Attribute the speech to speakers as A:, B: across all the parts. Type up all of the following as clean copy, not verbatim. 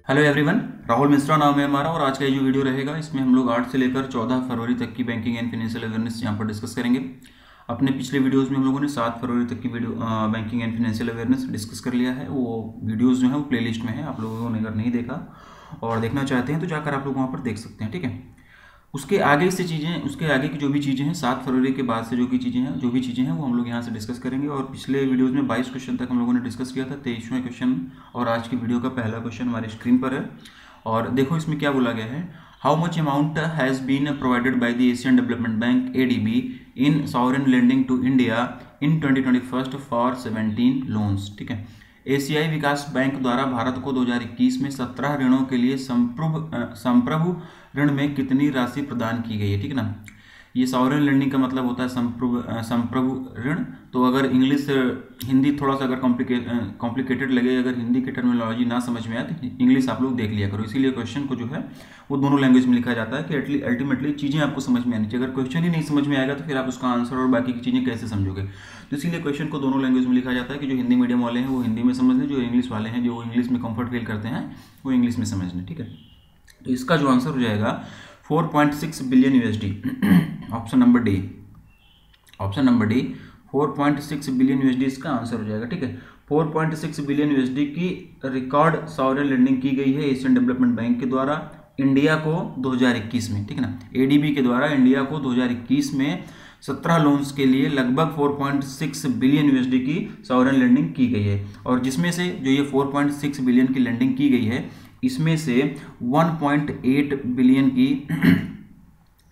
A: Hello everyone, Rahul Mishra नाम है हमारा। और आज का ये जो वीडियो रहेगा इसमें हम लोग 8 से लेकर 14 फरवरी तक की बैंकिंग एंड फाइनेंशियल अवेयरनेस यहाँ पर डिस्कस करेंगे। अपने पिछले वीडियोस में हम लोगों ने 7 फरवरी तक की video banking and financial awareness discuss कर लिया है। वो वीडियोस जो है वो प्लेलिस्ट में है, आप लोगों ने अगर नहीं देखा और देखना चाहते हैं तो जाकर आप लोग वहाँ पर देख सकते हैं। ठीक है, उसके आगे से चीज़ें, उसके आगे की जो भी चीज़ें हैं 7 फरवरी के बाद से जो भी चीज़ें हैं वो हम लोग यहाँ से डिस्कस करेंगे। और पिछले वीडियोस में 22 क्वेश्चन तक हम लोगों ने डिस्कस किया था, 23वां क्वेश्चन और आज की वीडियो का पहला क्वेश्चन हमारे स्क्रीन पर है। और देखो इसमें क्या बोला गया है, how much amount has been provided by the Asian development bank ADB in sovereign lending to India in 2021 for 17 loans. ठीक है, एशियाई विकास बैंक द्वारा भारत को 2021 में 17 ऋणों के लिए संप्रभु ऋण में कितनी राशि प्रदान की गई है। ठीक है ना, ये सॉवरेन लेंडिंग का मतलब होता है संप्रभु ऋण। तो अगर हिंदी थोड़ा सा अगर कॉम्प्लिकेटेड लगे, अगर हिंदी की टर्मिनोलॉजी ना समझ में आए तो इंग्लिश आप लोग देख लिया करो। इसीलिए क्वेश्चन को जो है वो दोनों लैंग्वेज में लिखा जाता है कि अल्टीमेटली चीज़ें आपको समझ में आनी चाहिए। अगर क्वेश्चन ही नहीं समझ में आएगा तो फिर आप उसका आंसर और बाकी की चीज़ें कैसे समझोगे। तो इसीलिए क्वेश्चन को दोनों लैंग्वेज में लिखा जाता है कि जो हिंदी मीडियम वाले हैं वो हिंदी में समझ लें, जो इंग्लिश वाले हैं जो इंग्लिश में कंफर्ट फील करते हैं वो इंग्लिश में समझ लें। ठीक है, तो इसका जो आंसर हो जाएगा 4.6 billion USD। Option number D 4.6 billion USD इसका आंसर हो जाएगा। ठीक है, 4.6 बिलियन USD की रिकॉर्ड सॉवरेन लेंडिंग की गई है एशियन डेवलपमेंट बैंक के द्वारा इंडिया को 2021 में। ठीक है ना, ADB के द्वारा इंडिया को 2021 में 17 लोन्स के लिए लगभग 4.6 बिलियन USD की सॉवरेन लेंडिंग की गई है। और जिसमें से जो ये 4.6 बिलियन की लेंडिंग की गई है इसमें से 1.8 बिलियन की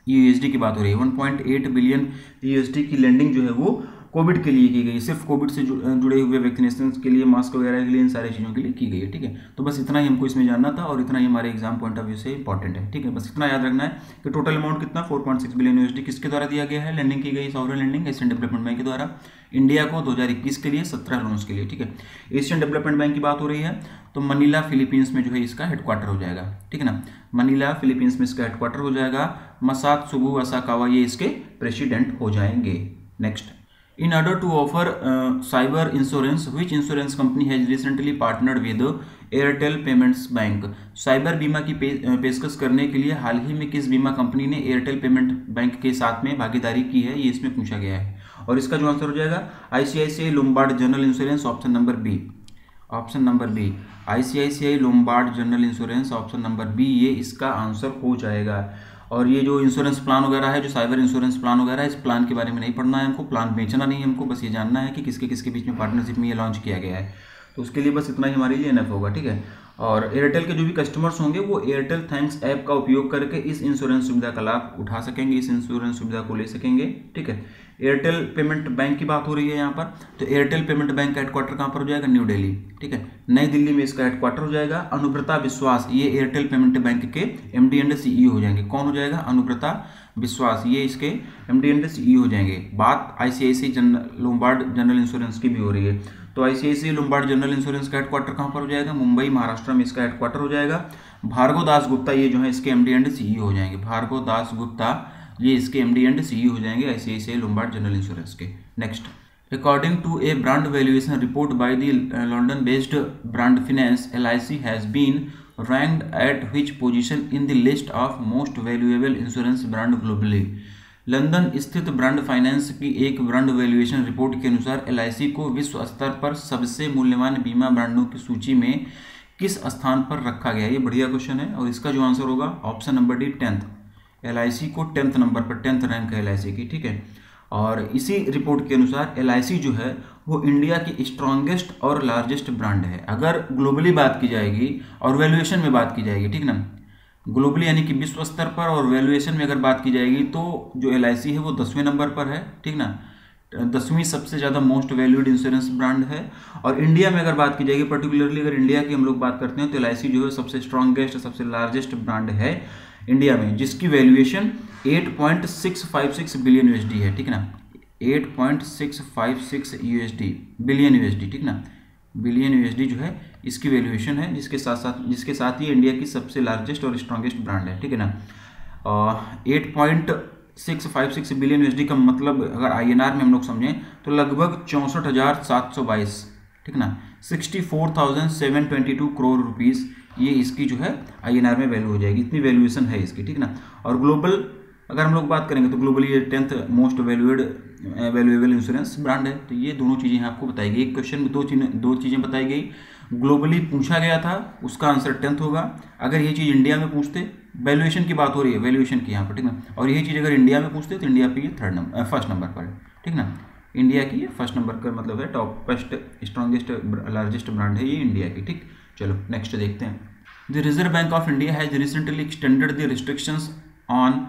A: USD की बात हो रही है। 1.8 बिलियन USD की लेंडिंग जो है वो कोविड के लिए की गई, सिर्फ कोविड से जुड़े हुए वैक्सीनेशन के लिए, मास्क वगैरह के लिए, इन सारी चीज़ों के लिए की गई है। ठीक है, तो बस इतना ही हमको इसमें जानना था और इतना ही हमारे एग्जाम पॉइंट ऑफ व्यू से इंपॉर्टेंट है। ठीक है, बस इतना याद रखना है कि टोटल अमाउंट कितना 4.6 बिलियन USD किसके द्वारा दिया गया है, लेंडिंग की गई sovereign lending Asian development bank के द्वारा इंडिया को 2021 के लिए 17 लोन्स के लिए। ठीक है, एशियन डेवलपमेंट बैंक की बात हो रही है तो मनीला फिलीपींस में जो है इसका हेडक्वार्टर हो जाएगा। ठीक है ना, मनीला फिलीपींस में इसका हेडक्वार्टर हो जाएगा। मसात्सुगु असाकावा ये इसके प्रेसिडेंट हो जाएंगे। Next, in order to offer cyber insurance, which insurance company has recently partnered with Airtel payments bank. Cyber बीमा की पेशकश करने के लिए हाल ही में किस बीमा कंपनी ने एयरटेल पेमेंट बैंक के साथ में भागीदारी की है, ये इसमें पूछा गया है। और इसका जो आंसर हो जाएगा ICICI Lombard general insurance, option number B ICICI Lombard general insurance, option number B ये इसका आंसर हो जाएगा। और ये जो इंश्योरेंस प्लान वगैरह है, जो साइबर इंश्योरेंस प्लान वगैरह है, इस प्लान के बारे में नहीं पढ़ना है हमको, प्लान बेचना नहीं है हमको, बस ये जानना है कि किसके किसके बीच में पार्टनरशिप में ये लॉन्च किया गया है। तो उसके लिए बस इतना ही हमारे लिए इनफ होगा। ठीक है, और एयरटेल के जो भी कस्टमर्स होंगे वो एयरटेल थैंक्स ऐप का उपयोग करके इस इंश्योरेंस सुविधा का लाभ उठा सकेंगे, इस इंश्योरेंस सुविधा को ले सकेंगे। ठीक है, एयरटेल पेमेंट बैंक की बात हो रही है यहाँ पर, तो एयरटेल पेमेंट बैंक का हेडक्वार्टर कहाँ पर हो जाएगा, न्यू दिल्ली। ठीक है, नई दिल्ली में इसका हेडक्वार्टर हो जाएगा। अनुव्रता विश्वास ये एयरटेल पेमेंट बैंक के MD एंड CEO हो जाएंगे। कौन हो जाएगा, अनुव्रता विश्वास ये इसके MD एंड CEO हो जाएंगे। बात ICICI लोम्बार्ड जनरल इंश्योरेंस की भी हो रही है, तो ICICI लोम्बार्ड जनरल इंश्योरेंस का हेडक्वार्टर कहाँ पर हो जाएगा, मुंबई महाराष्ट्र में इसका हेडक्वार्टर हो जाएगा। भार्गव दास गुप्ता ये जो है इसके MD एंड CEO हो जाएंगे। भार्गव दास गुप्ता ये इसके MD एंड CEO हो जाएंगे ICICI लोम्बार्ड जनरल इंश्योरेंस के। Next, according to a brand valuation report by the London based brand finance, LIC has been ranked at which position in the list of most valuable insurance brand globally. London स्थित brand finance की एक brand valuation report के अनुसार LIC को विश्व स्तर पर सबसे मूल्यवान बीमा ब्रांडों की सूची में किस स्थान पर रखा गया है। ये बढ़िया क्वेश्चन है और इसका जो आंसर होगा option number D 10th। LIC को 10th नंबर पर, 10th रैंक है LIC की। ठीक है, और इसी रिपोर्ट के अनुसार LIC जो है वो इंडिया की स्ट्रॉन्गेस्ट और लार्जेस्ट ब्रांड है। अगर ग्लोबली बात की जाएगी और वैल्यूएशन में बात की जाएगी, ठीक ना, ग्लोबली यानी कि विश्व स्तर पर, और वैल्यूएशन में अगर बात की जाएगी तो जो LIC है वो 10वें नंबर पर है। ठीक ना, 10वीं सबसे ज़्यादा मोस्ट वैल्यूड इंश्योरेंस ब्रांड है। और इंडिया में अगर बात की जाएगी, पर्टिकुलरली अगर इंडिया की हम लोग बात करते हैं तो LIC जो है सबसे स्ट्रॉन्गेस्ट, सबसे लार्जेस्ट ब्रांड है इंडिया में, जिसकी वैल्यूएशन 8.656 बिलियन USD है। ठीक ना, 8.656 बिलियन USD। ठीक ना, बिलियन USD जो है इसकी वैल्यूएशन है, जिसके साथ ही इंडिया की सबसे लार्जेस्ट और स्ट्रॉन्गेस्ट ब्रांड है। ठीक है ना, 8.656 बिलियन USD का मतलब अगर INR में हम लोग समझें तो लगभग 64,722। ठीक ना, 64,722 करोड़ रुपीज़ ये इसकी जो है INR में वैल्यू हो जाएगी, इतनी वैल्यूएशन है इसकी, ठीक ना। और ग्लोबल अगर हम लोग बात करेंगे तो ग्लोबली ये 10th most valuable insurance brand है। तो ये दोनों चीज़ें आपको बताई गई, एक क्वेश्चन में दो चीज़ें बताई गई। ग्लोबली पूछा गया था, उसका आंसर 10th होगा। अगर ये चीज़ इंडिया में पूछते, वैल्यूएशन की बात हो रही है, वैल्यूएशन की यहाँ पर, ठीक ना, और यही चीज़ अगर इंडिया में पूछते तो इंडिया पे ये फर्स्ट नंबर पर, ठीक ना। इंडिया की ये फर्स्ट नंबर का मतलब है, टॉपेस्ट स्ट्रॉन्गेस्ट लार्जेस्ट ब्रांड है ये इंडिया की, ठीक। चलो नेक्स्ट देखते हैं। The reserve bank of India has recently extended the restrictions on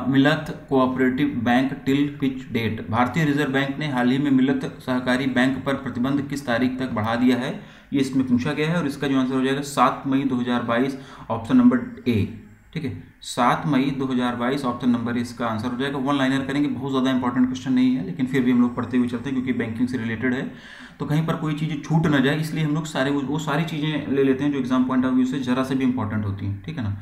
A: Millat cooperative bank till which date. भारतीय रिजर्व बैंक ने हाल ही में मिलत सहकारी बैंक पर प्रतिबंध किस तारीख तक बढ़ा दिया है, ये इसमें पूछा गया है। और इसका जो आंसर हो जाएगा 7 मई 2022, ऑप्शन नंबर ए, ठीक है। 7 मई 2022 ऑप्शन नंबर इसका आंसर हो जाएगा। वन लाइनर करेंगे, बहुत ज़्यादा इंपॉर्टेंट क्वेश्चन नहीं है, लेकिन फिर भी हम लोग पढ़ते हुए चलते हैं क्योंकि बैंकिंग से रिलेटेड है, तो कहीं पर कोई चीज़ छूट ना जाए, इसलिए हम लोग वो सारी चीज़ें ले लेते हैं जो एग्जाम पॉइंट ऑफ व्यू से जरा से भी इंपॉर्टेंट होती हैं, ठीक है ना।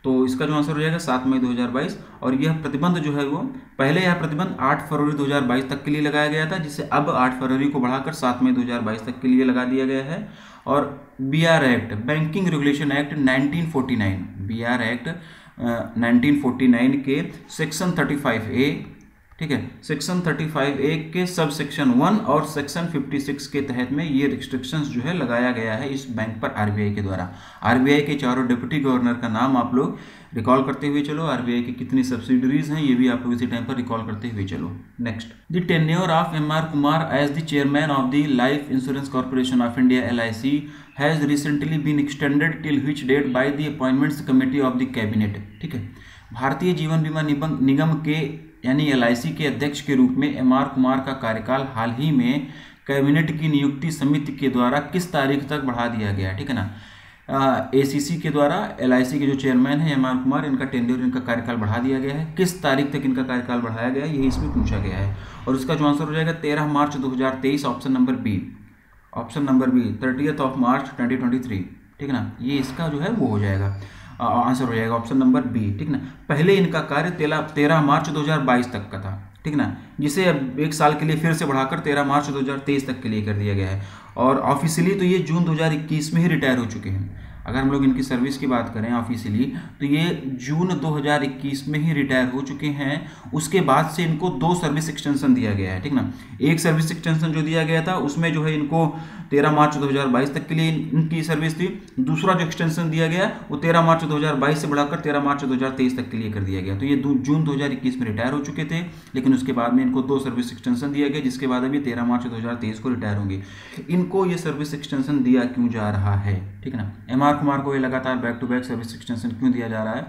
A: तो इसका जो आंसर हो जाएगा 7 मई 2022। और यह प्रतिबंध जो है वो पहले यह प्रतिबंध 8 फरवरी 2022 तक के लिए लगाया गया था, जिसे अब 8 फरवरी को बढ़ाकर 7 मई 2022 तक के लिए लगा दिया गया है। और BR act, banking regulation act 1949, BR act 1949 के सेक्शन 35A, ठीक है, सेक्शन 35A के सब सेक्शन 1 और सेक्शन 56 के तहत में ये रिस्ट्रिक्शंस जो है लगाया गया है इस बैंक पर RBI के द्वारा। RBI के चारों डिप्टी गवर्नर का नाम आप लोग रिकॉल करते हुए चलो, RBI की कितनी सब्सिडरीज हैं ये भी आप लोग इसी टाइम पर रिकॉल करते हुए चलो। Next, the tenure of MR Kumar as the chairman of the life insurance corporation of India LIC has recently been extended till which date by the appointments committee of the cabinet, ठीक है। भारतीय जीवन बीमा निगम के यानी LIC के अध्यक्ष के रूप में MR कुमार का कार्यकाल हाल ही में कैबिनेट की नियुक्ति समिति के द्वारा किस तारीख तक बढ़ा दिया गया, ठीक है ना। ACC के द्वारा LIC के जो चेयरमैन है MR कुमार, इनका टेन्योर, इनका कार्यकाल बढ़ा दिया गया है। किस तारीख तक इनका कार्यकाल बढ़ाया गया है यही इसमें पूछा गया है। और इसका जो आंसर हो जाएगा 13 March 2023, option number B, option number B 30 March 2023, ठीक है ना। ये इसका जो है वो हो जाएगा, आंसर हो जाएगा ऑप्शन नंबर बी, ठीक ना। पहले इनका कार्य 13 मार्च 2022 तक का था, ठीक ना, जिसे अब 1 साल के लिए फिर से बढ़ाकर 13 मार्च 2023 तक के लिए कर दिया गया है। और ऑफिशियली तो ये जून 2021 में ही रिटायर हो चुके हैं। अगर हम लोग इनकी सर्विस की बात करें ऑफिशियली तो ये जून 2021 में ही रिटायर हो चुके हैं। उसके बाद से इनको 2 सर्विस एक्सटेंशन दिया गया है, ठीक ना। एक सर्विस एक्सटेंशन जो दिया गया था उसमें जो है इनको 13 मार्च 2022 तक के लिए इनकी सर्विस थी। दूसरा जो एक्सटेंशन दिया गया वो 13 मार्च 2022 से बढ़ाकर 13 मार्च 2023 तक के लिए कर दिया गया। तो ये जून 2021 में रिटायर हो चुके थे, लेकिन उसके बाद में इनको 2 सर्विस एक्सटेंशन दिया गया, जिसके बाद अभी 13 मार्च 2023 को रिटायर होंगे। इनको ये सर्विस एक्सटेंशन दिया क्यों जा रहा है, ठीक है ना। MR कुमार को ये लगातार back to back service extension क्यों दिया जा रहा है,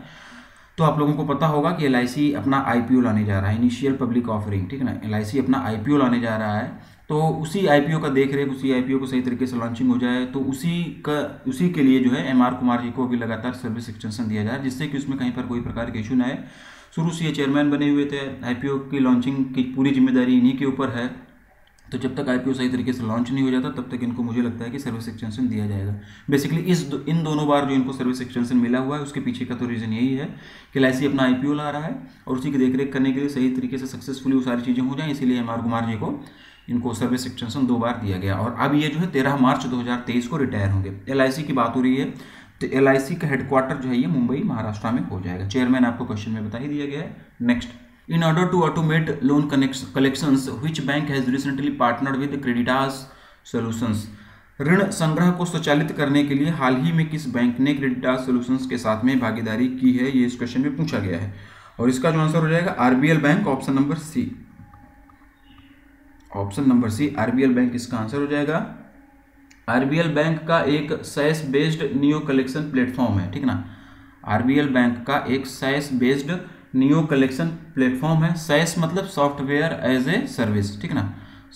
A: तो आप लोगों को पता होगा कि LIC अपना IPO लाने जा रहा है, इनिशियल पब्लिक ऑफरिंग, ठीक है ना। LIC अपना IPO लाने जा रहा है, तो उसी IPO का देख रेख, उसी IPO को सही तरीके से लॉन्चिंग हो जाए, तो उसी के लिए जो है MR कुमार जी को अभी लगातार सर्विस एक्सटेंशन दिया जा रहा है, जिससे कि उसमें कहीं पर कोई प्रकार के इशू ना आए। शुरू से ये चेयरमैन बने हुए थे, IPO की लॉन्चिंग की पूरी जिम्मेदारी इन्हीं के ऊपर है। तो जब तक IPO सही तरीके से लॉन्च नहीं हो जाता तब तक इनको मुझे लगता है कि सर्विस एक्सटेंशन दिया जाएगा। बेसिकली इन दोनों बार जो इनको सर्विस एक्सटेंशन मिला हुआ है उसके पीछे का तो रीज़न यही है कि LIC अपना IPO ला रहा है और उसी की देखरेख करने के लिए सही तरीके से सक्सेसफुली वो सारी चीज़ें हो जाएं, इसीलिए MR कुमार जी को इनको सर्विस एक्सटेंशन 2 बार दिया गया। और अब ये जो है 13 मार्च 2023 को रिटायर होंगे। LIC की बात हो रही है तो LIC का हेडक्वार्टर जो है ये मुंबई महाराष्ट्र में हो जाएगा। चेयरमैन आपको क्वेश्चन में बता ही दिया गया है। Next, in order to automate loan collections which bank has recently partnered with Creditas Solutions, ऋण संग्रह को स्वचालित करने के लिए हाल ही में किस बैंक ने Creditas Solutions के साथ में भागीदारी की है, ये इस क्वेश्चन में पूछा गया है। और इसका जो आंसर हो जाएगा RBL bank, option number C, option number C RBL bank इसका आंसर हो जाएगा। RBL बैंक का एक SaaS based neo collection platform है, ठीक ना। RBL बैंक का एक SaaS based neo collection platform है। SaaS मतलब सॉफ्टवेयर एज ए सर्विस, ठीक ना।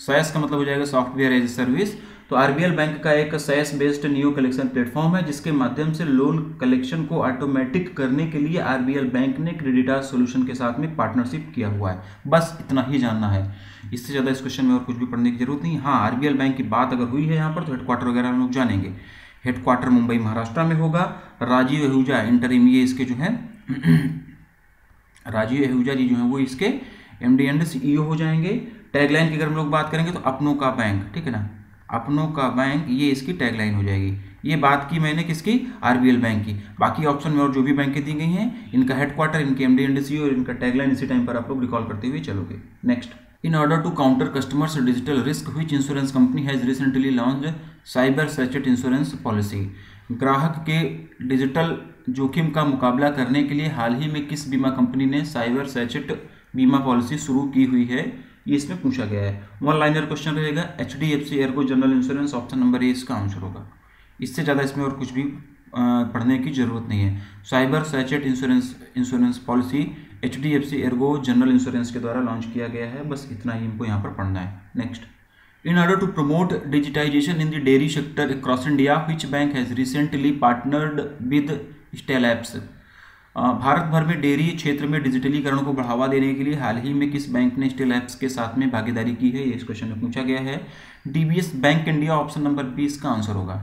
A: SaaS का मतलब हो जाएगा सॉफ्टवेयर एज ए सर्विस। तो RBL बैंक का एक SaaS based neo collection platform है जिसके माध्यम से लोन कलेक्शन को ऑटोमेटिक करने के लिए RBL बैंक ने क्रेडिटास सॉल्यूशन के साथ में पार्टनरशिप किया हुआ है। बस इतना ही जानना है, इससे ज़्यादा इस क्वेश्चन में और कुछ भी पढ़ने की जरूरत नहीं। हाँ, RBL बैंक की बात अगर हुई है यहाँ पर तो हेडक्वार्टर वगैरह हम लोग जानेंगे। हेडक्वार्टर मुंबई महाराष्ट्र में होगा। राजीव आहूजा इंटरिम, ये इसके जो है राजीव आहूजा जी जो है वो इसके MD एंड CEO हो जाएंगे। टैगलाइन की अगर हम लोग बात करेंगे तो अपनों का बैंक, ठीक है ना, अपनों का बैंक, ये इसकी टैगलाइन हो जाएगी। ये बात की मैंने किसकी, आरबीएल बैंक की। बाकी ऑप्शन में और जो भी बैंकें दी गई हैं, इनका हेडक्वार्टर, इनके एमडी एंड सीईओ और इनका टैगलाइन इसी टाइम पर आप लोग रिकॉल करते हुए चलोगे। Next, in order to counter customers digital risk which insurance company has recently launched cyber sachet insurance policy. ग्राहक के डिजिटल जोखिम का मुकाबला करने के लिए हाल ही में किस बीमा कंपनी ने साइबर सैचेट बीमा पॉलिसी शुरू की हुई है, ये इसमें पूछा गया है। वन लाइनर क्वेश्चन रहेगा। HDFC Ergo general insurance, option number A इसका आंसर होगा। इससे ज़्यादा इसमें और कुछ भी पढ़ने की जरूरत नहीं है। Cyber sachet insurance policy HDFC Ergo general insurance के द्वारा लॉन्च किया गया है, बस इतना ही हमको यहाँ पर पढ़ना है। Next, in order to promote digitisation in the dairy sector across India which bank has recently partnered with Stellapps. Bharat भर में डेयरी क्षेत्र में डिजिटलीकरण को बढ़ावा देने के लिए हाल ही में किस बैंक ने स्टेलैब्स के साथ में भागीदारी की है, ये इस क्वेश्चन में पूछा गया है। DBS bank India, option number B इसका आंसर होगा।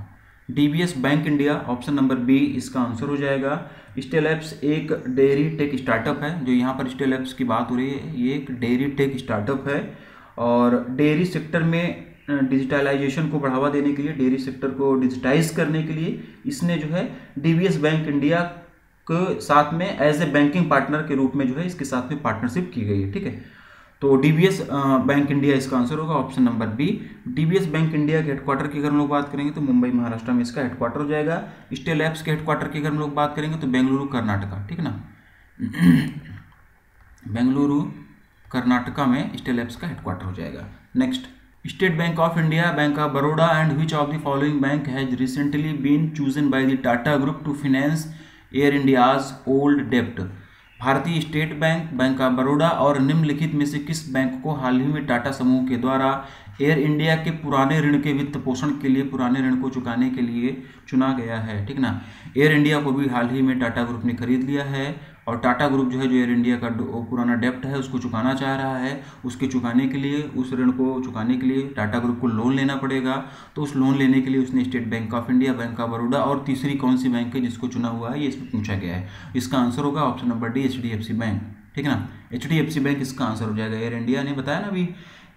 A: DBS bank India, option number B इसका आंसर हो जाएगा। स्टेलैब्स एक डेयरी टेक स्टार्टअप है, जो यहाँ पर स्टेलैब्स की बात हो रही है, ये एक डेयरी टेक स्टार्टअप है और डेयरी सेक्टर में डिजिटलाइजेशन को बढ़ावा देने के लिए, डेयरी सेक्टर को डिजिटाइज करने के लिए इसने जो है DBS बैंक इंडिया के साथ में एज ए बैंकिंग पार्टनर के रूप में जो है इसके साथ में पार्टनरशिप की गई है। ठीक है, तो DBS बैंक इंडिया इसका आंसर होगा, option number B. DBS bank India के हेडक्वार्टर की अगर हम लोग बात करेंगे तो मुंबई महाराष्ट्र में इसका हेडक्वार्टर हो जाएगा। स्टेलैब्स के हेडक्वार्टर की अगर हम लोग बात करेंगे तो बेंगलुरु कर्नाटका, ठीक है ना, बेंगलुरु कर्नाटका में स्टेलैब्स का हेडक्वार्टर हो जाएगा। Next, state bank of India, bank of Baroda and which of the following bank has recently been chosen by the Tata group to finance air India's old डेप्ट। भारतीय state bank, bank of Baroda और निम्नलिखित में से किस बैंक को हाल ही में टाटा समूह के द्वारा एयर इंडिया के पुराने ऋण के वित्त पोषण के लिए, पुराने ऋण को चुकाने के लिए चुना गया है, ठीक ना। एयर इंडिया को भी हाल ही में टाटा ग्रुप ने खरीद लिया है और टाटा ग्रुप जो है, जो एयर इंडिया का पुराना डेप्ट है उसको चुकाना चाह रहा है। उसके चुकाने के लिए, उस ऋण को चुकाने के लिए टाटा ग्रुप को लोन लेना पड़ेगा। तो उस लोन लेने के लिए उसने state bank of India, bank of Baroda और तीसरी कौन सी बैंक है जिसको चुना हुआ है, ये इसमें पूछा गया है। इसका आंसर होगा option number D, HDFC bank, ठीक है ना। HDFC बैंक इसका आंसर हो जाएगा। एयर इंडिया ने बताया ना अभी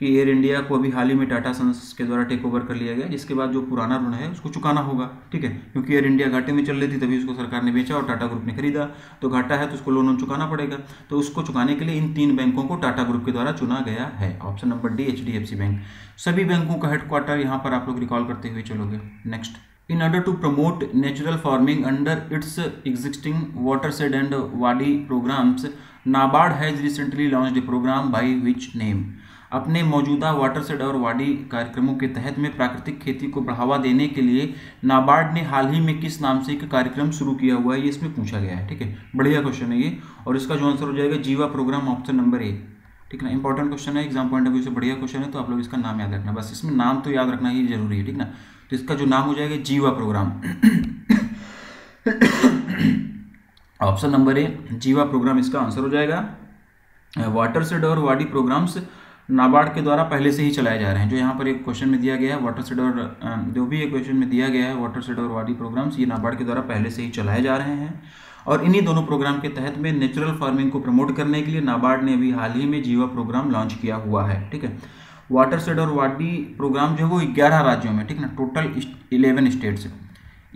A: कि एयर इंडिया को अभी हाल ही में टाटा सन्स के द्वारा टेक ओवर कर लिया गया, जिसके बाद जो पुराना ऋण है उसको चुकाना होगा, ठीक है। क्योंकि एयर इंडिया घाटे में चल रही थी, तभी उसको सरकार ने बेचा और टाटा ग्रुप ने खरीदा। तो घाटा है तो उसको लोन चुकाना पड़ेगा। तो उसको चुकाने के लिए इन तीन बैंकों को टाटा ग्रुप के द्वारा चुना गया है। Option number D, HDFC bank. सभी बैंकों का हेडक्वार्टर यहाँ पर आप लोग रिकॉल करते हुए चलोगे। Next, in order to promote natural farming under its existing watershed and wadi programs, NABARD has recently launched a program by which name? अपने मौजूदा वाटरशेड और वाडी कार्यक्रमों के तहत में प्राकृतिक खेती को बढ़ावा देने के लिए नाबार्ड ने हाल ही में किस नाम से एक कार्यक्रम शुरू किया हुआ है, ये इसमें पूछा गया है, ठीक है। बढ़िया क्वेश्चन है ये और इसका जो आंसर हो जाएगा जीवा प्रोग्राम, ऑप्शन नंबर ए, ठीक ना। इंपॉर्टेंट क्वेश्चन है, एग्जाम पॉइंट ऑफ व्यू से बढ़िया क्वेश्चन है, तो आप लोग इसका नाम याद रखना, बस इसमें नाम तो याद रखना ही जरूरी है, ठीक ना। तो इसका जो नाम हो जाएगा जीवा प्रोग्राम, ऑप्शन नंबर ए जीवा प्रोग्राम इसका आंसर हो जाएगा। वाटरशेड और वाडी प्रोग्राम्स नाबार्ड के द्वारा पहले से ही चलाए जा रहे हैं। जो यहाँ पर एक क्वेश्चन में दिया गया है वाटरशेड और जो भी एक क्वेश्चन में दिया गया है वाटरशेड और वाडी प्रोग्राम्स, ये नाबार्ड के द्वारा पहले से ही चलाए जा रहे हैं। और इन्हीं दोनों प्रोग्राम के तहत में नेचुरल फार्मिंग को प्रमोट करने के लिए नाबार्ड ने अभी हाल ही में जीवा प्रोग्राम लॉन्च किया हुआ है, ठीक है। वाटरशेड और वाडी प्रोग्राम जो है वो 11 राज्यों में, ठीक ना, टोटल 11 स्टेट्स,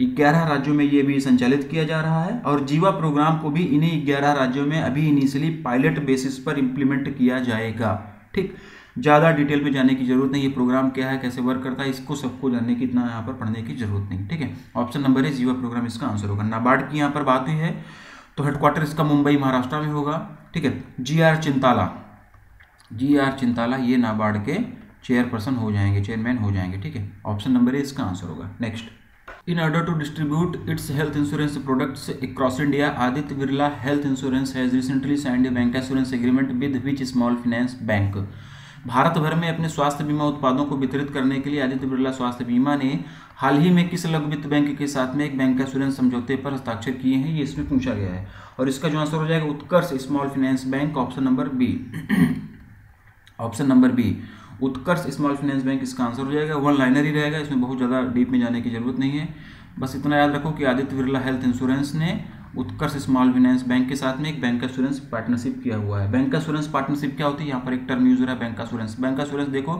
A: 11 राज्यों में ये भी संचालित किया जा रहा है। और जीवा प्रोग्राम को भी इन्हीं 11 राज्यों में अभी इनिशियली पायलट बेसिस पर इम्प्लीमेंट किया जाएगा, ठीक। ज़्यादा डिटेल में जाने की जरूरत नहीं, ये प्रोग्राम क्या है, कैसे वर्क करता है, इसको सबको जानने की इतना यहाँ पर पढ़ने की जरूरत नहीं, ठीक है। ऑप्शन नंबर है जीवा प्रोग्राम इसका आंसर होगा। नाबार्ड की यहाँ पर बात हुई है तो हेडक्वार्टर इसका मुंबई महाराष्ट्र में होगा, ठीक है। GR चिंताला ये नाबार्ड के चेयरपर्सन हो जाएंगे, चेयरमैन हो जाएंगे, ठीक है। ऑप्शन नंबर ए इसका आंसर होगा। Next, in order to distribute its health insurance products across India, Aditya Birla health insurance has recently signed a bank insurance agreement with which small finance bank. भारत भर में अपने स्वास्थ्य बीमा उत्पादों को वितरित करने के लिए आदित्य बिरला स्वास्थ्य बीमा ने हाल ही में किस लघु वित्त बैंक के साथ में एक बैंक इंश्योरेंस समझौते पर हस्ताक्षर किए हैं, ये इसमें पूछा गया है। और इसका जो आंसर हो जाएगा Utkarsh small finance bank, option number B, option number B Utkarsh small finance bank इसका आंसर हो जाएगा। वन लाइनर ही रहेगा, इसमें बहुत ज़्यादा डीप में जाने की जरूरत नहीं है। बस इतना याद रखो कि आदित्य बिरला हेल्थ इंश्योरेंस ने उत्कर्ष स्मॉल फाइनेंस बैंक के साथ में एक बैंक इंश्योरेंस पार्टनरशिप किया हुआ है। बैंक इंश्योरेंस पार्टनरशिप क्या होती है, यहाँ पर एक टर्म यूज हो रहा है बैंक इंश्योरेंस। बैंक इंश्योरेंस देखो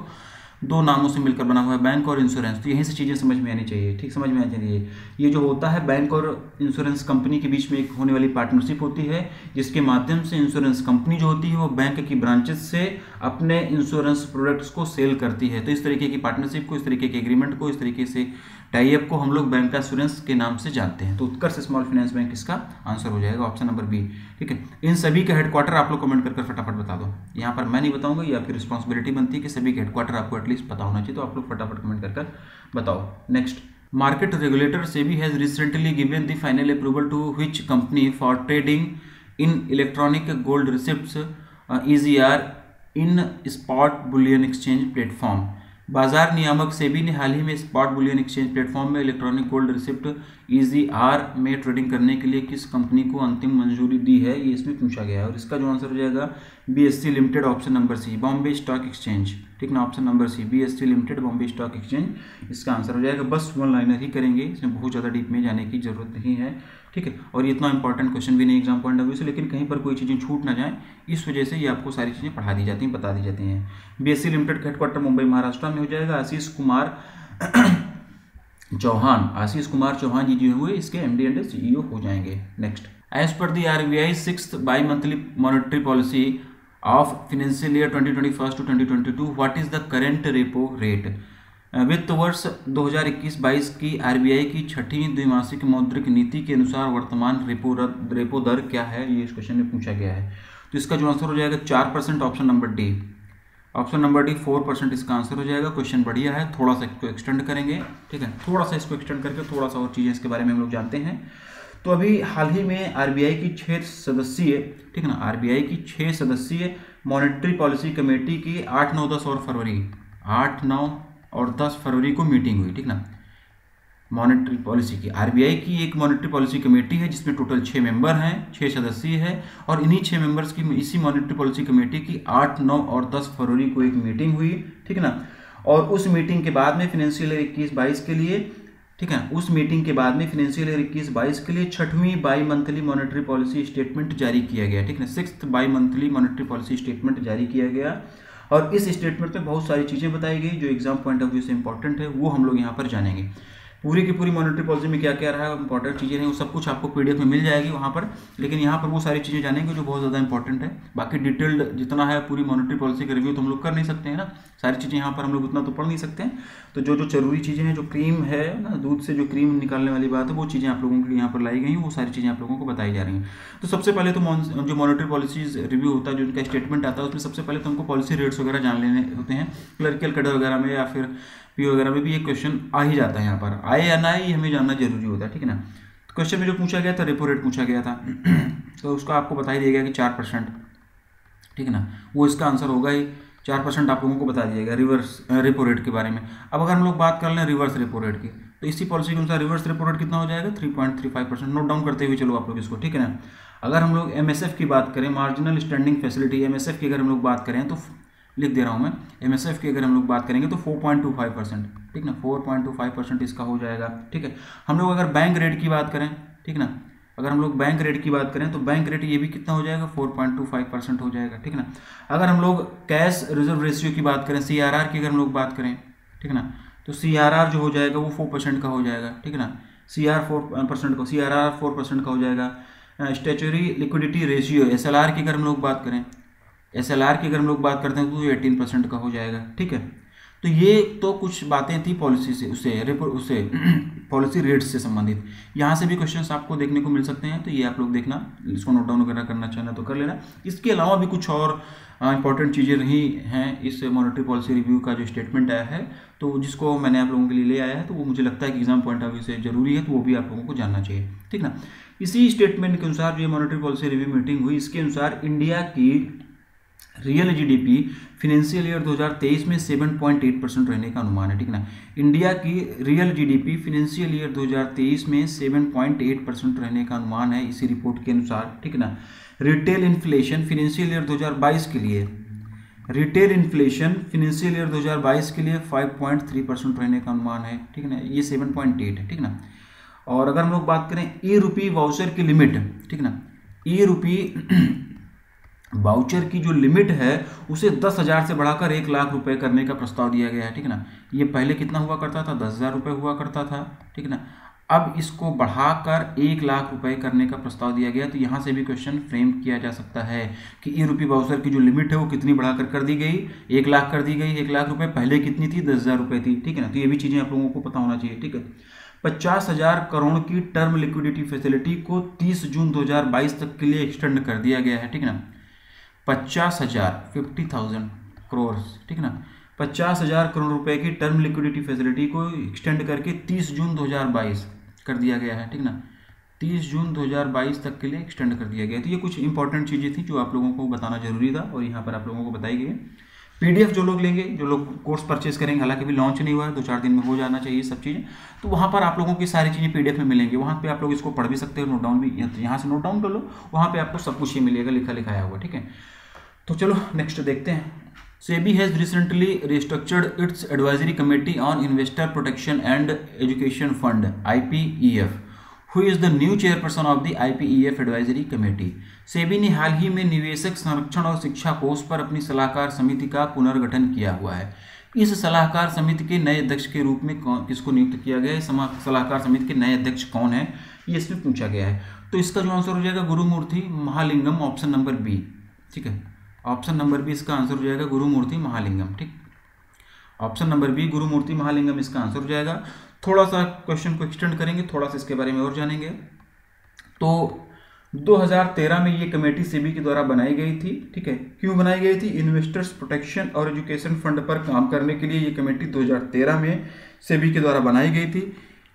A: दो नामों से मिलकर बना हुआ है, बैंक और इंश्योरेंस। तो यहीं से चीज़ें समझ में आनी चाहिए, ठीक, समझ में आनी चाहिए। ये जो होता है बैंक और इंश्योरेंस कंपनी के बीच में एक होने वाली पार्टनरशिप होती है, जिसके माध्यम से इंश्योरेंस कंपनी जो होती है वो बैंक की ब्रांचेस से अपने इंश्योरेंस प्रोडक्ट्स को सेल करती है। तो इस तरीके की पार्टनरशिप को, इस तरीके के एग्रीमेंट को, इस तरीके से टाई अप को हम लोग बैंक इंश्योरेंस के नाम से जानते हैं। तो उत्कर्ष स्मॉल फाइनेंस बैंक इसका आंसर हो जाएगा, ऑप्शन नंबर बी। ठीक है, इन सभी के हेडक्वार्टर आप लोग कमेंट कर फटाफट बता दो। यहाँ पर मैं नहीं बताऊंगा, ये आपकी रिस्पॉन्सिबिलिटी बनती है कि सभी के हेडक्वार्टर आपको एटलीस्ट पता होना चाहिए, तो आप लोग फटाफट कमेंट कर बताओ। Next, market regulator SEBI has recently given the final approval to which company for trading in electronic gold receipts EGR in spot bullion exchange platform. बाजार नियामक सेबी ने हाल ही में स्पॉट बुलियन एक्सचेंज प्लेटफॉर्म में इलेक्ट्रॉनिक गोल्ड रिसिप्ट EGR में trading करने के लिए किस कंपनी को अंतिम मंजूरी दी है, ये इसमें पूछा गया है। और इसका जो आंसर हो जाएगा BSE limited, option number C, Bombay stock exchange. ठीक ना, option number C, BSE limited, Bombay stock exchange इसका आंसर हो जाएगा। बस वन लाइनर ही करेंगे, इसमें बहुत ज़्यादा डीप में जाने की जरूरत नहीं है। ठीक है, और ये इतना इंपॉर्टेंट क्वेश्चन भी नहीं एग्जाम पॉइंट ऑफ व्यू से, लेकिन कहीं पर कोई चीज़ें छूट ना जाए इस वजह से ये आपको सारी चीज़ें पढ़ा दी जाती हैं, बता दी जाती हैं। BSE लिमिटेड का हेडक्वार्टर मुंबई महाराष्ट्र में हो जाएगा। आशीष कुमार चौहान जी जो हुए इसके MD एंड CEO हो जाएंगे। नेक्स्ट, एज पर the RBI 6th by monthly monetary policy of financial year 2021 to 2022, what is the current repo rate. वित्त वर्ष 2021-22 की RBI की छठी द्विमासिक मौद्रिक नीति के अनुसार वर्तमान रेपो दर क्या है, ये इस क्वेश्चन में पूछा गया है। तो इसका जो आंसर हो जाएगा 4%, option number D. Option number D 4% इसका आंसर हो जाएगा। क्वेश्चन बढ़िया है, थोड़ा सा इसको एक्सटेंड करेंगे। ठीक है, थोड़ा सा इसको एक्सटेंड करके थोड़ा सा और चीज़ें इसके बारे में हम लोग जानते हैं। तो अभी हाल ही में RBI की 6 सदस्यीय, ठीक है ना, RBI की 6 सदस्यीय मॉनेटरी पॉलिसी कमेटी की 8, 9, 10 और फरवरी 8, 9 और 10 फरवरी को मीटिंग हुई। ठीक ना, मॉनेटरी पॉलिसी की RBI की एक मॉनेटरी पॉलिसी कमेटी है जिसमें टोटल 6 मेंबर हैं, 6 सदस्य है, और इन्हीं 6 मेंबर्स की इसी मॉनेटरी पॉलिसी कमेटी की 8, 9 और 10 फरवरी को एक मीटिंग हुई। ठीक ना, और उस मीटिंग के बाद में फाइनेंशियल ईयर 21-22 के लिए, ठीक है, उस मीटिंग के बाद में फाइनेंशियल ईयर 21-22 के लिए 6वीं bi monthly monetary policy statement जारी किया गया। ठीक है, 6th by monthly monetary policy statement जारी किया गया, और इस स्टेटमेंट में बहुत सारी चीज़ें बताई गई जो एग्जाम पॉइंट ऑफ व्यू से इंपॉर्टेंट है, वो हम लोग यहाँ पर जानेंगे। पूरी की पूरी मॉनेटरी पॉलिसी में क्या क्या रहा है, इंपॉर्टेंट चीज़ें हैं, वो सब कुछ आपको PDF में मिल जाएगी वहाँ पर, लेकिन यहाँ पर वो सारी चीज़ें जानेंगे जो बहुत ज़्यादा इंपॉर्टेंट है। बाकी डिटेल्ड जितना है पूरी मॉनेटरी पॉलिसी का रिव्यू तो हम लोग कर नहीं सकते हैं ना, सारी चीज़ें यहाँ पर हम लोग उतना तो पढ़ नहीं सकते हैं। तो जो जो जरूरी चीज़ें हैं, जो क्रीम है ना, दूध से जो क्रीम निकालने वाली बात है, वो चीज़ें आप लोगों के लिए यहाँ पर लाई गई हैं, वो सारी चीज़ें आप लोगों को बताई जा रही हैं। तो सबसे पहले तो जो मॉनेटरी पॉलिसीज रिव्यू होता है, जो उनका स्टेटमेंट आता है, उसमें सबसे पहले तो हमको पॉलिसी रेट्स वगैरह जान लेने होते हैं। क्लर्कियल कैडर वगैरह में या फिर PO वगैरह में भी ये क्वेश्चन आ ही जाता है, यहाँ पर आए या ना आए ये हमें जानना जरूरी होता है। ठीक है ना, तो क्वेश्चन में जो पूछा गया था रेपो रेट पूछा गया था तो उसका आपको बता ही दिया गया कि 4%, ठीक है ना, वो इसका आंसर होगा ही। 4% आप लोगों को बता दिया गया रिवर्स रेपो रेट के बारे में। अब अगर हम लोग बात कर लें रिवर्स रेपो रेट की, तो इसी पॉलिसी के अनुसार रिवर्स रेपो रेट कितना हो जाएगा, 3.35%। नोट डाउन करते हुए चलो आप लोग इसको, ठीक है ना। अगर हम लोग MSF की बात करें, मार्जिनल स्टैंडिंग फैसिलिटी, MSF की अगर हम लोग बात करें तो लिख दे रहा हूँ मैं, MSF की अगर हम लोग बात करेंगे तो 4.25%, ठीक ना, 4.25% इसका हो जाएगा। ठीक है, हम लोग अगर बैंक रेट की बात करें, ठीक ना, अगर हम लोग बैंक रेट की बात करें तो बैंक रेट ये भी कितना हो जाएगा, 4.25% हो जाएगा। ठीक ना, अगर हम लोग कैश रिजर्व रेशियो की बात करें, CRR की अगर हम लोग बात करें, ठीक ना, तो CRR जो हो जाएगा वो 4% का हो जाएगा। ठीक है ना, CRR 4% का हो जाएगा। स्टैच्यूटरी लिक्विडिटी रेशियो SLR की अगर हम लोग बात करें, SLR की अगर हम लोग बात करते हैं तो 18% का हो जाएगा। ठीक है, तो ये तो कुछ बातें थी पॉलिसी से उसे पॉलिसी रेट्स से संबंधित। यहाँ से भी क्वेश्चंस आपको देखने को मिल सकते हैं, तो ये आप लोग देखना, इसको नोट डाउन वगैरह करना चाहना तो कर लेना। इसके अलावा भी कुछ और इंपॉर्टेंट चीज़ें रही हैं इस मॉनेटरी पॉलिसी रिव्यू का जो स्टेटमेंट आया है, तो जिसको मैंने आप लोगों के लिए ले आया है, तो वो मुझे लगता है कि एग्जाम पॉइंट ऑफ व्यू से जरूरी है, तो वो भी आप लोगों को जानना चाहिए। ठीक ना, इसी स्टेटमेंट के अनुसार जो ये मॉनेटरी पॉलिसी रिव्यू मीटिंग हुई, इसके अनुसार इंडिया की रियल GDP फिनेंशियल ईयर 2023 में 7.8% रहने का अनुमान है। ठीक ना, इंडिया की रियल GDP फिनेंशियल ईयर 2023 में 7.8% रहने का अनुमान है इसी रिपोर्ट के अनुसार। ठीक ना, रिटेल इन्फ्लेशन फिनेंशियल ईयर 2022 के लिए, रिटेल इन्फ्लेशन फिनेंशियल ईयर 2022 के लिए 5.3% रहने का अनुमान है। ठीक है ना, ये 7.8 है। ठीक ना, और अगर हम लोग बात करें ई रुपी वाउचर की लिमिट, ठीक ना, ई रुपी वाउचर की जो लिमिट है उसे 10,000 से बढ़ाकर 1,00,000 रुपये करने का प्रस्ताव दिया गया है, ठीक है ना। ये पहले कितना हुआ करता था, 10,000 रुपये हुआ करता था, ठीक है ना। अब इसको बढ़ाकर 1,00,000 रुपये करने का प्रस्ताव दिया गया। तो यहाँ से भी क्वेश्चन फ्रेम किया जा सकता है कि ई रुपये वाउचर की जो लिमिट है वो कितनी बढ़ाकर कर दी गई, 1,00,000 कर दी गई। 1,00,000 रुपये पहले कितनी थी, 10,000 रुपये थी, ठीक है ना। तो ये भी चीज़ें आप लोगों को पता होना चाहिए, ठीक है। 50,000 करोड़ की टर्म लिक्विडिटी फैसिलिटी को 30 जून 2022 तक के लिए एक्सटेंड कर दिया गया है, ठीक है ना। 50,000 करोड़, ठीक है ना। 50,000 करोड़ रुपए की टर्म लिक्विडिटी फैसिलिटी को एक्सटेंड करके 30 जून 2022 कर दिया गया है, ठीक ना। 30 जून 2022 तक के लिए एक्सटेंड कर दिया गया। तो ये कुछ इंपॉर्टेंट चीज़ें थी जो आप लोगों को बताना जरूरी था और यहाँ पर आप लोगों को बताई गई है। पीडीएफ जो लोग लेंगे, जो लोग कोर्स परचेज करेंगे, हालांकि अभी लॉन्च नहीं हुआ है, 2-4 दिन में हो जाना चाहिए सब चीज़ें, तो वहाँ पर आप लोगों की सारी चीज़ें पीडीएफ में मिलेंगी। वहाँ पे आप लोग इसको पढ़ भी सकते हो, नोट डाउन भी, यहाँ से नोट डाउन कर लो, वहाँ पे आपको सब कुछ ही मिलेगा, लिखा लिखाया हुआ, ठीक है। तो चलो नेक्स्ट देखते हैं। SEBI has recently restructured it's advisory committee on investor protection and education fund IPEF, who is the new chairperson of the IPEF advisory committee. SEBI ने हाल ही में निवेशक संरक्षण और शिक्षा कोष पर अपनी सलाहकार समिति का पुनर्गठन किया हुआ है। इस सलाहकार समिति के नए अध्यक्ष के रूप में किसको नियुक्त किया गया है, सलाहकार समिति के नए अध्यक्ष कौन है, ये इसमें पूछा गया है। तो इसका जो आंसर हो जाएगा Gurumurthy Mahalingam, option number B, ठीक है। ऑप्शन नंबर बी इसका आंसर हो जाएगा गुरुमूर्ति महालिंगम, ठीक। Option number B Gurumurthy Mahalingam इसका आंसर हो जाएगा। थोड़ा सा क्वेश्चन को एक्सटेंड करेंगे, थोड़ा सा इसके बारे में और जानेंगे। तो 2013 में ये कमेटी सेबी के द्वारा बनाई गई थी, ठीक है। क्यों बनाई गई थी, इन्वेस्टर्स प्रोटेक्शन और एजुकेशन फंड पर काम करने के लिए ये कमेटी 2013 में सेबी के द्वारा बनाई गई थी।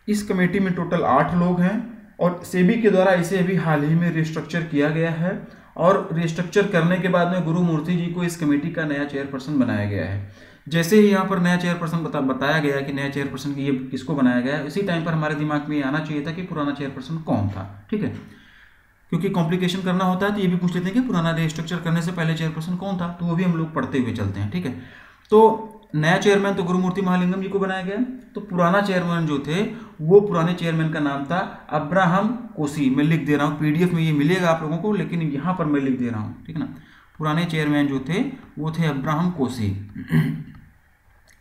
A: इस कमेटी में टोटल 8 लोग हैं और सेबी के द्वारा इसे अभी हाल ही में रिस्ट्रक्चर किया गया है और रिस्ट्रक्चर करने के बाद में गुरुमूर्ति जी को इस कमेटी का नया चेयरपर्सन बनाया गया है। जैसे ही यहाँ पर नया चेयरपर्सन बताया गया कि नया चेयरपर्सन ये किसको बनाया गया है, इसी टाइम पर हमारे दिमाग में ये आना चाहिए था कि पुराना चेयरपर्सन कौन था, ठीक है। क्योंकि कॉम्प्लिकेशन करना होता है तो ये भी पूछ लेते हैं कि पुराना रिस्ट्रक्चर करने से पहले चेयरपर्सन कौन था, तो वो भी हम लोग पढ़ते हुए चलते हैं, ठीक है। तो नया चेयरमैन तो गुरुमूर्ति महालिंगम जी को बनाया गया। तो पुराना चेयरमैन जो थे वो पुराने चेयरमैन का नाम था अब्राहम कोसी। मैं लिख दे रहा हूँ, पीडीएफ में ये मिलेगा आप लोगों को, लेकिन यहाँ पर मैं लिख दे रहा हूँ, ठीक है ना। पुराने चेयरमैन जो थे वो थे अब्राहम कोसी।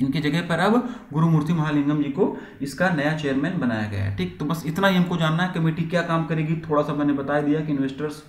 A: इनकी जगह पर अब गुरुमूर्ति महालिंगम जी को इसका नया चेयरमैन बनाया गया है, ठीक। तो बस इतना ही हमको जानना है, कमेटी क्या काम करेगी थोड़ा सा मैंने बता दिया कि इन्वेस्टर्स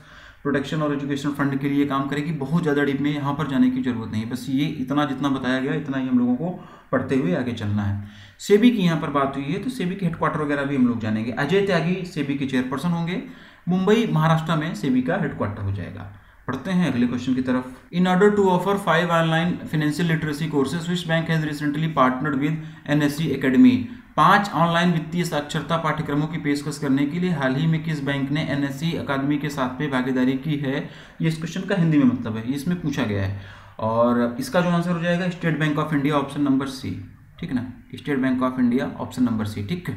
A: प्रोटेक्शन और एजुकेशन फंड के लिए काम करेगी। बहुत ज़्यादा डीप में यहाँ पर जाने की जरूरत नहीं है, बस ये इतना जितना बताया गया इतना ही हम लोगों को पढ़ते हुए आगे चलना है। सेबी की यहाँ पर बात हुई है तो सेबी के हेडक्वार्टर वगैरह भी हम लोग जानेंगे। अजय त्यागी सेबी के चेयरपर्सन होंगे। मुंबई महाराष्ट्र में सेबी का हेडक्वार्टर हो जाएगा। पढ़ते हैं अगले क्वेश्चन की तरफ। In order to offer 5 online financial literacy courses, Swiss bank has recently partnered with NSE academy. 5 online वित्तीय साक्षरता पाठ्यक्रमों की पेशकश करने के लिए हाल ही में किस बैंक ने NSE अकादमी के साथ में भागीदारी की है। ये इस क्वेश्चन का हिंदी में मतलब है, इसमें पूछा गया है और इसका जो आंसर हो जाएगा State bank of India, option number C, ठीक है ना। State bank of India, option number C, ठीक है।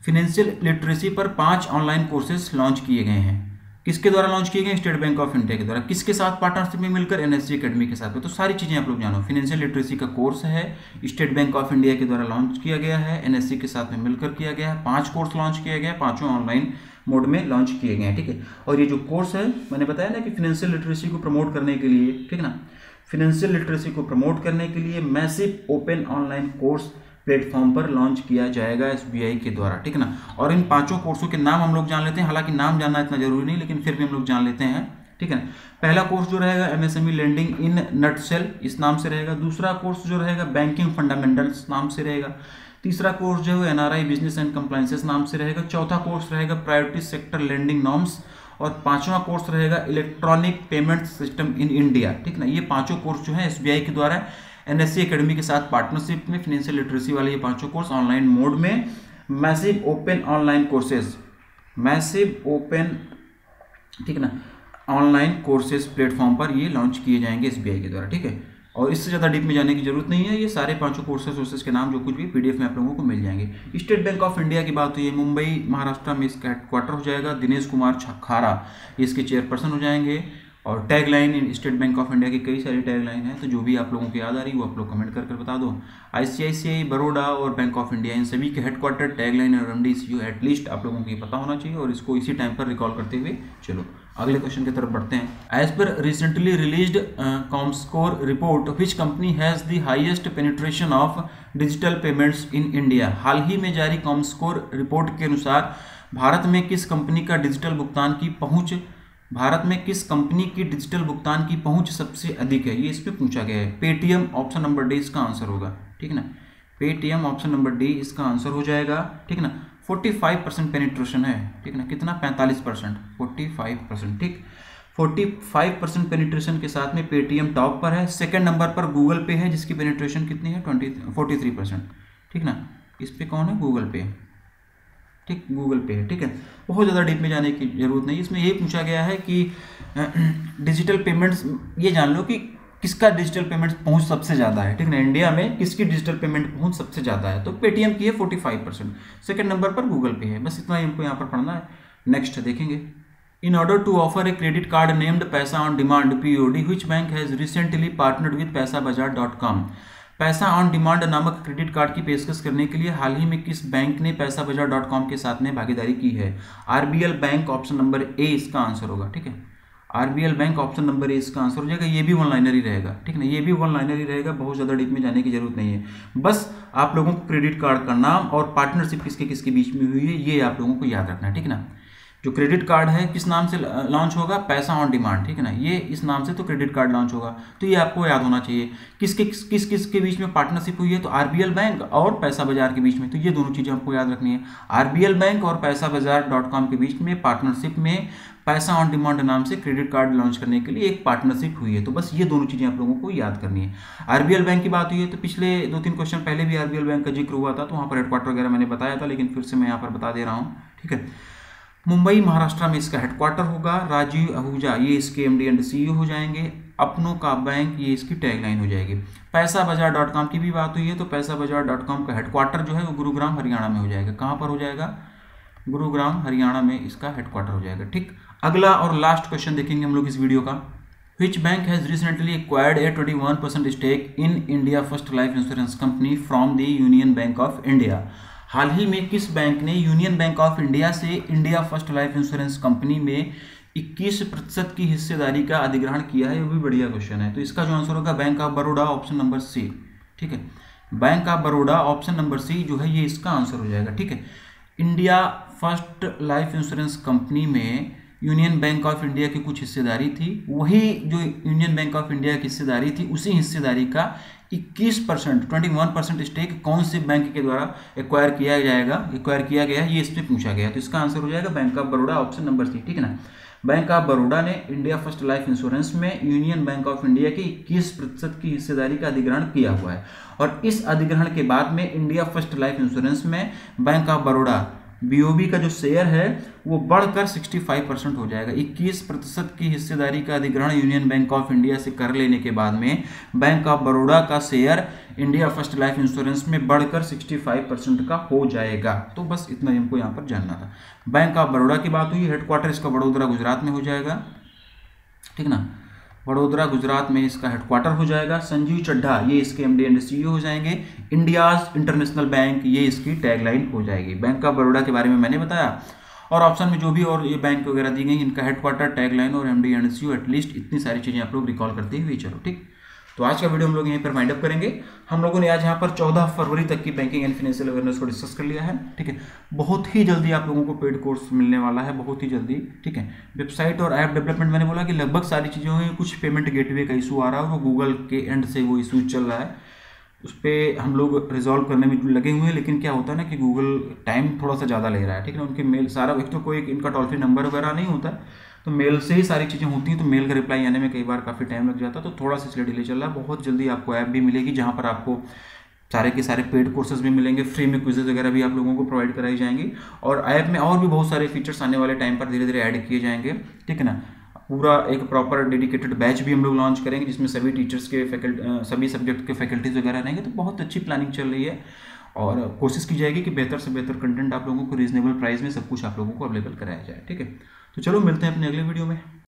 A: फाइनेंशियल लिटरेसी पर 5 ऑनलाइन कोर्सेज लॉन्च किए गए हैं। किसके द्वारा लॉन्च किए गए, स्टेट बैंक ऑफ इंडिया के द्वारा। किसके साथ पार्टनरशिप में मिलकर, NSE एकेडमी के साथ में। तो सारी चीज़ें आप लोग जानो। फाइनेंशियल लिटरेसी का कोर्स है, स्टेट बैंक ऑफ इंडिया के द्वारा लॉन्च किया गया है, NSE के साथ में मिलकर किया गया है। 5 कोर्स लॉन्च किया गया है, 5 ऑनलाइन मोड में लॉन्च किए गए हैं, ठीक है। और ये जो कोर्स है मैंने बताया ना कि फाइनेंशियल लिटरेसी को प्रमोट करने के लिए, ठीक है ना, फाइनेंशियल लिटरेसी को प्रमोट करने के लिए massive open online course platform पर लॉन्च किया जाएगा SBI के द्वारा, ठीक है ना। और इन 5 कोर्सों के नाम हम लोग जान लेते हैं, हालांकि नाम जानना इतना जरूरी नहीं, लेकिन फिर भी हम लोग जान लेते हैं, ठीक है ना। पहला कोर्स जो रहेगा MSME लैंडिंग इन नटसेल, इस नाम से रहेगा। दूसरा कोर्स जो रहेगा बैंकिंग फंडामेंटल्स नाम से रहेगा। तीसरा कोर्स जो है NRI बिजनेस एंड कंप्लायंसेस नाम से रहेगा। चौथा कोर्स रहेगा प्रायोरिटी सेक्टर लैंडिंग नॉर्म्स और 5वां कोर्स रहेगा electronic payment system in India, ठीक है ना। ये 5 कोर्स जो है SBI के द्वारा NSE एकेडमी के साथ पार्टनरशिप में फाइनेंशियल लिटरेसी वाले ये 5 कोर्स ऑनलाइन मोड में massive open online courses, massive open, ठीक है ना, ऑनलाइन कोर्सेज प्लेटफॉर्म पर ये लॉन्च किए जाएंगे SBI के द्वारा, ठीक है। और इससे ज़्यादा डीप में जाने की जरूरत नहीं है, ये सारे 5 कोर्सेज के नाम जो कुछ भी PDF में आप लोगों को मिल जाएंगे। स्टेट बैंक ऑफ इंडिया की बात हुई है, मुंबई महाराष्ट्र में इसका हेडक्वार्टर हो जाएगा। दिनेश कुमार खारा इसके चेयरपर्सन हो जाएंगे। और tagline in state bank of India की कई सारी टैगलाइन है, तो जो भी आप लोगों को याद आ रही है वो आप लोग कमेंट करके बता दो। ICICI, बड़ौदा और बैंक ऑफ इंडिया, इन सभी के हेडक्वार्टर, टैगलाइन और MD CEO एटलीस्ट आप लोगों को ये पता होना चाहिए और इसको इसी टाइम पर रिकॉल करते हुए चलो। अगले क्वेश्चन की तरफ बढ़ते हैं। As per recently released Comscore report which company has the highest penetration of digital payments in India. हाल ही में जारी कॉमस्कोर रिपोर्ट के अनुसार भारत में किस कंपनी का डिजिटल भुगतान की पहुंच सबसे अधिक है, ये इस पर पूछा गया है। पेटीएम ऑप्शन नंबर डी इसका आंसर होगा, ठीक है ना। पेटीएम ऑप्शन नंबर डी इसका आंसर हो जाएगा, ठीक है ना। 45% पेनिट्रेशन है, ठीक है ना। कितना? 45%, 45%, ठीक। 45% पेनिट्रेशन के साथ में पेटीएम टॉप पर है। सेकंड नंबर पर गूगल पे है जिसकी पेनिट्रेशन कितनी है? 43%, ठीक ना। इस पे कौन है? गूगल पे, ठीक, गूगल पे है, ठीक है। बहुत ज़्यादा डीप में जाने की जरूरत नहीं। इसमें ये पूछा गया है कि डिजिटल पेमेंट्स, ये जान लो कि किसका डिजिटल पेमेंट पहुंच सबसे ज़्यादा है, ठीक ना। इंडिया में किसकी डिजिटल पेमेंट पहुंच सबसे ज़्यादा है, तो पेटीएम की है 45%, सेकंड नंबर पर गूगल पे है। बस इतना ही हमको यहाँ पर पढ़ना है। नेक्स्ट देखेंगे। In order to offer a credit card named Paisa on demand POD which bank has recently partnered with पैसाबाजार.com। पैसा ऑन डिमांड नामक क्रेडिट कार्ड की पेशकश करने के लिए हाल ही में किस बैंक ने पैसाबाजार.com के साथ में भागीदारी की है? RBL bank option number A इसका आंसर होगा, ठीक है। RBL bank option number A इसका आंसर हो जाएगा। ये भी वन लाइनर ही रहेगा, ठीक है ना। ये भी वन लाइनर ही रहेगा, बहुत ज़्यादा डीप में जाने की जरूरत नहीं है। बस आप लोगों को क्रेडिट कार्ड का नाम और पार्टनरशिप किसके किसके बीच में हुई है ये आप लोगों को याद रखना है, ठीक है ना। जो क्रेडिट कार्ड है किस नाम से लॉन्च होगा? पैसा ऑन डिमांड, ठीक है ना। ये इस नाम से तो क्रेडिट कार्ड लॉन्च होगा, तो ये आपको याद होना चाहिए। किस किस के बीच में पार्टनरशिप हुई है? तो RBL बैंक और पैसा बाजार के बीच में, तो ये दोनों चीज़ें आपको याद रखनी है। RBL बैंक और पैसाबाजार.com के बीच में पार्टनरशिप में पैसा ऑन डिमांड नाम से क्रेडिट कार्ड लॉन्च करने के लिए एक पार्टनरशिप हुई है। तो बस ये दोनों चीज़ें आप लोगों को याद करनी है। RBL बैंक की बात हुई है तो पिछले 2-3 क्वेश्चन पहले भी RBL बैंक का जिक्र हुआ था, तो वहाँ पर हेडक्वार्टर वगैरह मैंने बताया था, लेकिन फिर से मैं यहाँ पर बता दे रहा हूँ, ठीक है। मुंबई महाराष्ट्र में इसका हेडक्वार्टर होगा। राजीव आहूजा ये इसके MD एंड CEO हो जाएंगे। अपनों का बैंक ये इसकी टैगलाइन हो जाएगी। पैसाबाजार.com की भी बात हुई है तो पैसाबाजार.com का हेडक्वार्टर जो है वो गुरुग्राम हरियाणा में हो जाएगा। कहाँ पर हो जाएगा? गुरुग्राम हरियाणा में इसका हेडक्वार्टर हो जाएगा, ठीक। अगला और लास्ट क्वेश्चन देखेंगे हम लोग इस वीडियो का। Which bank has recently acquired a 21% stake in India first life insurance company from the union bank of India. हाल ही में किस बैंक ने यूनियन बैंक ऑफ इंडिया से India first life insurance company में 21% की हिस्सेदारी का अधिग्रहण किया है? वो भी बढ़िया क्वेश्चन है। तो इसका जो आंसर होगा Bank of Baroda option number C, ठीक है। Bank of Baroda option number C जो है ये इसका आंसर हो जाएगा, ठीक है। India first life insurance company में यूनियन बैंक ऑफ इंडिया की कुछ हिस्सेदारी थी, वही जो यूनियन बैंक ऑफ इंडिया की हिस्सेदारी थी उसी हिस्सेदारी का 21% स्टेक कौन से बैंक के द्वारा एक्वायर किया गया है, ये इस पर पूछा गया। तो इसका आंसर हो जाएगा Bank of Baroda option number C, ठीक है ना। बैंक ऑफ बड़ौदा ने इंडिया फर्स्ट लाइफ इंश्योरेंस में यूनियन बैंक ऑफ इंडिया की 21% की हिस्सेदारी का अधिग्रहण किया हुआ है। और इस अधिग्रहण के बाद में इंडिया फर्स्ट लाइफ इंश्योरेंस में बैंक ऑफ बड़ौदा BOB का जो शेयर है वो बढ़कर 65% हो जाएगा। 21% की हिस्सेदारी का अधिग्रहण यूनियन बैंक ऑफ इंडिया से कर लेने के बाद में बैंक ऑफ बड़ौदा का share India first life Insurance में बढ़कर 65% का हो जाएगा। तो बस इतना ही हमको यहाँ पर जानना था। बैंक ऑफ बड़ौदा की बात हुई, हेडक्वार्टर इसका वडोदरा गुजरात में हो जाएगा, ठीक ना। वडोदरा गुजरात में इसका हेडक्वार्टर हो जाएगा। संजीव चड्ढा ये इसके MD एंड CEO हो जाएंगे। इंडियाज इंटरनेशनल बैंक ये इसकी टैगलाइन हो जाएगी। बैंक ऑफ बड़ौदा के बारे में मैंने बताया, और ऑप्शन में जो भी और ये बैंक वगैरह दी गई इनका हेडक्वार्टर, टैगलाइन और MD एंड CEO, एटलीस्ट इतनी सारी चीज़ें आप लोग रिकॉल करते हुए चलो, ठीक। तो आज का वीडियो हम लोग यहीं पर वाइंड अप करेंगे। हम लोगों ने आज यहाँ पर 14 फरवरी तक की बैंकिंग एंड फाइनेंशियल अवेयरनेस को डिस्कस कर लिया है, ठीक है। बहुत ही जल्दी आप लोगों को पेड कोर्स मिलने वाला है, बहुत ही जल्दी, ठीक है। वेबसाइट और ऐप डेवलपमेंट मैंने बोला कि लगभग सारी चीज़ें हुई, कुछ पेमेंट गेटवे का इशू आ रहा है और वो गूगल के एंड से वो इशू चल रहा है, उस पर हम लोग रिजॉल्व करने में लगे हुए हैं। लेकिन क्या होता है ना कि गूगल टाइम थोड़ा सा ज़्यादा ले रहा है, ठीक है ना। उनके मेल सारा, एक तो कोई इनका टोल फ्री नंबर वगैरह नहीं होता, तो मेल से ही सारी चीज़ें होती हैं, तो मेल का रिप्लाई आने में कई बार काफ़ी टाइम लग जाता है, तो थोड़ा सा इसलिए डिले चल रहा है। बहुत जल्दी आपको ऐप भी मिलेगी जहाँ पर आपको सारे के सारे पेड कोर्सेज भी मिलेंगे, फ्री में क्विजेज वगैरह भी आप लोगों को प्रोवाइड कराई जाएंगी, और ऐप में और भी बहुत सारे फीचर्स आने वाले टाइम पर धीरे धीरे ऐड किए जाएंगे, ठीक है ना। पूरा एक प्रॉपर डेडिकेटेड बैच भी हम लोग लॉन्च करेंगे जिसमें सभी टीचर्स के सभी सब्जेक्ट के फैकल्टीज वगैरह रहेंगे। तो बहुत अच्छी प्लानिंग चल रही है और कोशिश की जाएगी कि बेहतर से बेहतर कंटेंट आप लोगों को रीजनेबल प्राइस में सब कुछ आप लोगों को अवेलेबल कराया जाए, ठीक है। तो चलो मिलते हैं अपने अगले वीडियो में।